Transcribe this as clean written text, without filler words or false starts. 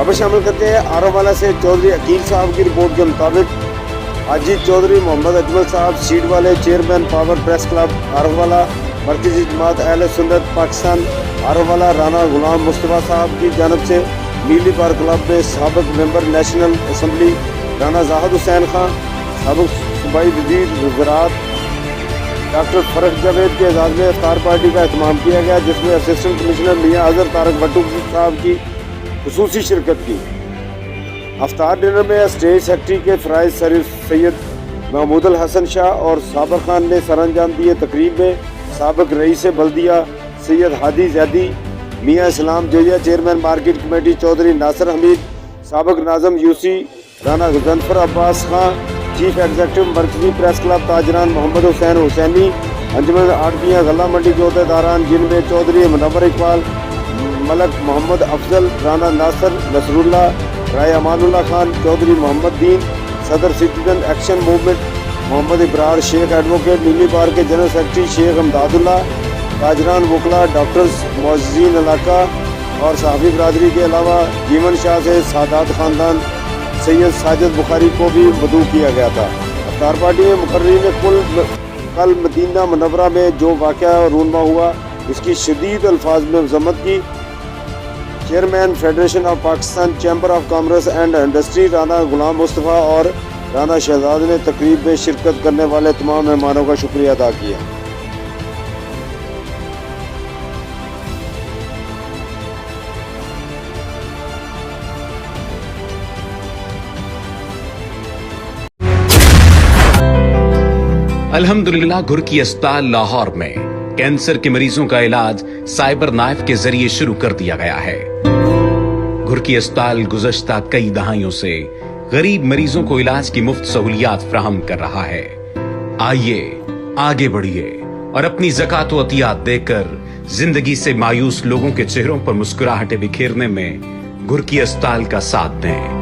खबर शामिल करते हैं आरोवाला से। चौधरी अकील साहब की रिपोर्ट के मुताबिक हाजी चौधरी मोहम्मद अजमल साहब सीट वाले चेयरमैन पावर प्रेस क्लब आरोवाला, मरकजी जमात अहले सुन्नत पाकिस्तान आरोवाला राना गुलाम मुस्तफ़ा साहब की जानब से नीली पार क्लब में साबिक member national assembly Rana Zahid Hussain Khan, साबिक सूबाई वज़ीर ज़राअत डॉक्टर फरख जावेद के एजाज़ में इफ्तार पार्टी का एहतमाम किया गया, जिसमें असिस्टेंट कमिश्नर मियाँ अजहर तारक भट्टू साहब की खुसूसी शिरकत की। अफ्तार डिनर में स्टेज सेक्रेटरी के फ़राइज़ सैयद महमूद अल हसन शाह और साबर खान ने सर अंजाम दिए। तकरीब में साबिक रईस बल्दिया Syed Hadi Zaidi, Mian Islam Joya, chairman market committee Chaudhry Nasir Hameed, साबिक नाज़म UC Rana Ghazanfar Abbas Khan, chief executive मरकजी प्रेस क्लब ताजरान मोहम्मद हुसैन हुसैनी, अंजुमन आड़तियाँ गला मंडी के अहदेदारान जिनमें चौधरी मुनव्वर इकबाल, मलक मोहम्मद अफजल, राना नासर नसरुल्ला, राय अमानुल्लाह खान, चौधरी मोहम्मद दीन, सदर Citizen Action Movement Mohammad Ibrar Sheikh, advocate Neeli Bar के जनरल सेक्रेटरी शेख अमदादुल्ला, ताजरान वकला डॉक्टर्स मोअज़्ज़ीन इलाका और सहाबी बरादरी के अलावा जीवन शाह से सादात ख़ानदान सैयद साजिद बुखारी को भी मदऊ किया गया था। अफ्तार पार्टी में मुकर्रीन ने कल मदीना मुनव्वरा में जो वाक़या रूनमा हुआ इसकी शदीद अल्फाज में मज़म्मत की। Chairman federation of Pakistan chamber of commerce and industry Rana Ghulam Mustafa और राना शहजाद ने तकरीब में शिरकत करने वाले तमाम मेहमानों का शुक्रिया अदा किया। अल्हम्दुलिल्लाह घुरकी अस्पताल लाहौर में कैंसर के मरीजों का इलाज साइबर नाइफ के जरिए शुरू कर दिया गया है। घुरकी अस्पताल गुज़श्ता कई दहाइयों से गरीब मरीजों को इलाज की मुफ्त सहूलियात फराहम कर रहा है। आइए आगे बढ़िए और अपनी ज़कात व अतियात देकर जिंदगी से मायूस लोगों के चेहरों पर मुस्कुराहटें बिखेरने में घुरकी अस्पताल का साथ दें।